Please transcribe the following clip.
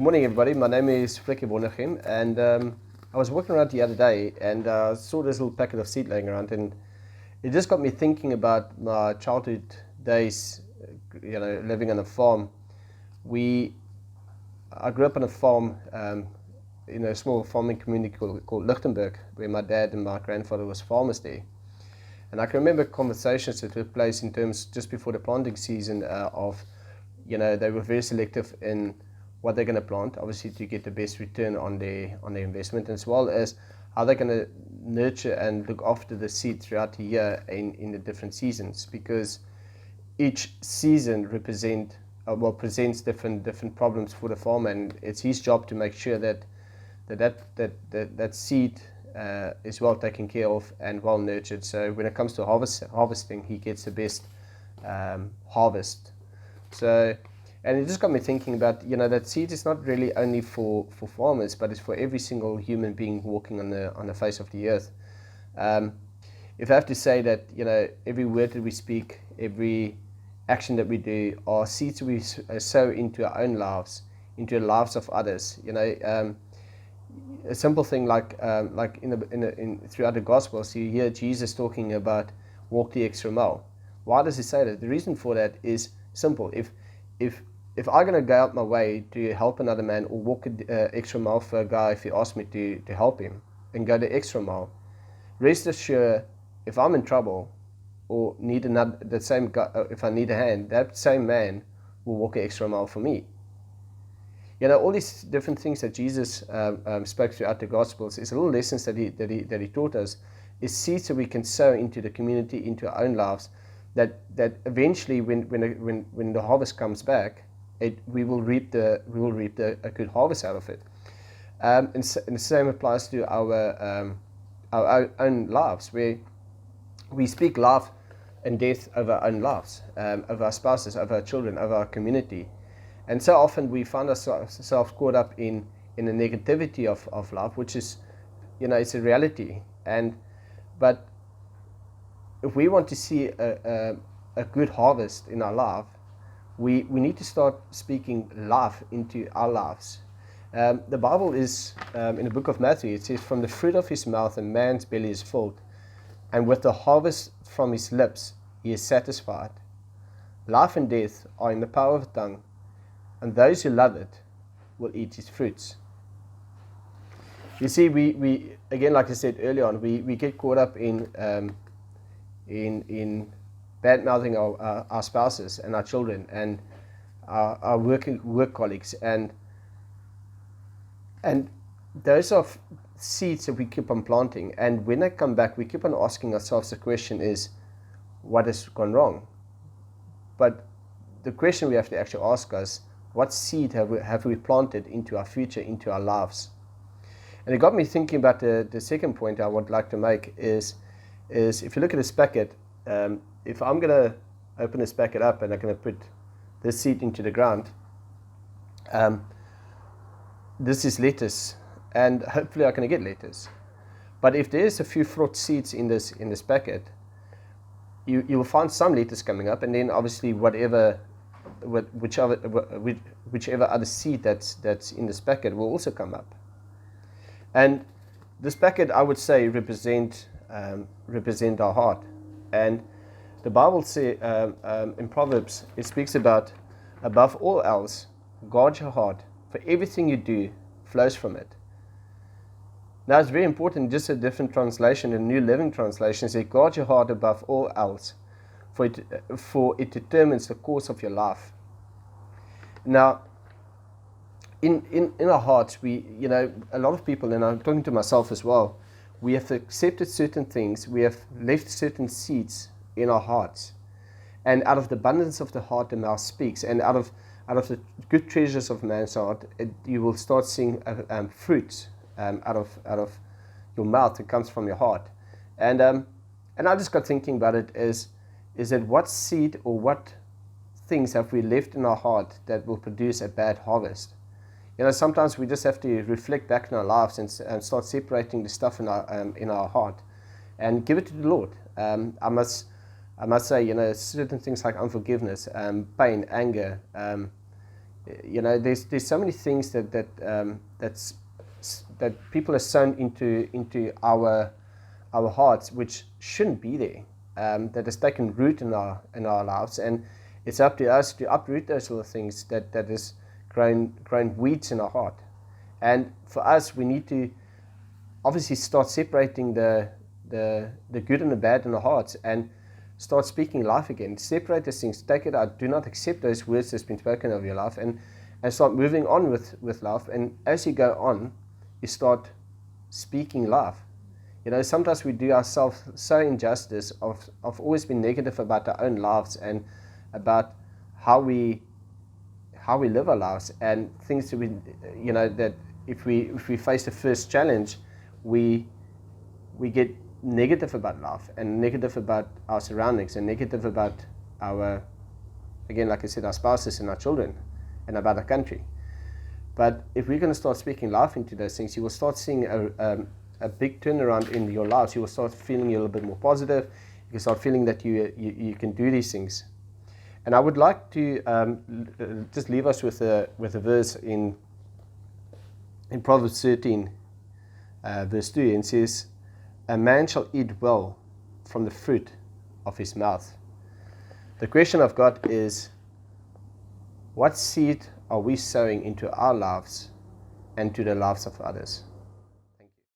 morning, everybody. My name is Flekke Wondergem, and I was walking around the other day and saw this little packet of seed laying around, and it just got me thinking about my childhood days, living on a farm. I grew up on a farm in a small farming community called Lichtenburg, where my dad and my grandfather was farmers there. And I can remember conversations that took place in terms just before the planting season they were very selective in what they're going to plant, obviously to get the best return on their investment, as well as how they're going to nurture and look after the seed throughout the year in the different seasons, because each season presents different problems for the farmer, and it's his job to make sure that seed is well taken care of and well nurtured. So when it comes to harvesting, he gets the best harvest. So, and it just got me thinking about, that seed is not really only for farmers, but it's for every single human being walking on the face of the earth. If I have to say that, every word that we speak, every action that we do are seeds we sow into our own lives, into the lives of others. A simple thing like throughout the Gospels, you hear Jesus talking about walk the extra mile. Why does he say that? The reason for that is simple. If I'm going to go out my way to help another man, or walk an extra mile for a guy if he asks me to help him, and go the extra mile, rest assured, if I'm in trouble or need the same guy, if I need a hand, that same man will walk an extra mile for me. All these different things that Jesus spoke throughout the Gospels is little lessons that he taught us, is seeds that we can sow into the community, into our own lives, that eventually when the harvest comes back, we will reap a good harvest out of it. And the same applies to our own lives, where we speak life and death over our own lives, over our spouses, over our children, over our community. And so often we find ourselves caught up in the negativity of life, which is, it's a reality. But if we want to see a good harvest in our life, we need to start speaking life into our lives. The Bible is, in the book of Matthew, it says, from the fruit of his mouth a man's belly is filled, and with the harvest from his lips he is satisfied. Life and death are in the power of the tongue, and those who love it will eat its fruits. You see, we again, like I said earlier on, we get caught up in bad mouthing our spouses and our children and our work colleagues, and those are seeds that we keep on planting. And when they come back, we keep on asking ourselves the question is, what has gone wrong? But the question we have to actually ask us, what seed have we planted into our future, into our lives? And it got me thinking about the second point I would like to make is if you look at this packet, if I'm going to open this packet up and I'm going to put this seed into the ground, this is lettuce, and hopefully I'm going to get lettuce. But if there's a few fruit seeds in this packet, you will find some lettuce coming up, and then obviously whichever other seed that's in this packet will also come up. And this packet, I would say, represent our heart. And the Bible says in Proverbs, it speaks about, above all else, guard your heart, for everything you do flows from it. Now it's very important, just a different translation, a New Living Translation says, guard your heart above all else, for it determines the course of your life. Now, in our hearts, a lot of people, and I'm talking to myself as well, we have accepted certain things, we have left certain seeds in our hearts, and out of the abundance of the heart the mouth speaks, and out of the good treasures of man's heart, you will start seeing fruits out of your mouth that comes from your heart. And I just got thinking about it is that what seed or what things have we left in our heart that will produce a bad harvest? Sometimes we just have to reflect back in our lives and start separating the stuff in our heart and give it to the Lord. I must say, certain things like unforgiveness, pain, anger, There's so many things that people have sown into our hearts, which shouldn't be there, that has taken root in our lives, and it's up to us to uproot those sort of things that has grown weeds in our heart. And for us, we need to obviously start separating the good and the bad in our hearts, and start speaking life again. Separate those things, take it out. Do not accept those words that's been spoken over your life, and start moving on with life. And as you go on, you start speaking life. Sometimes we do ourselves so injustice of always being negative about our own lives and about how we live our lives, and things that that if we face the first challenge, we get negative about life, and negative about our surroundings, and negative about our, again, like I said, our spouses and our children, and about our country. But if we're going to start speaking life into those things, you will start seeing a big turnaround in your lives. You will start feeling a little bit more positive. You can start feeling that you can do these things. And I would like to just leave us with a verse in Proverbs 13, verse 2, and says, "A man shall eat well from the fruit of his mouth." The question I've got is, what seed are we sowing into our lives and to the lives of others?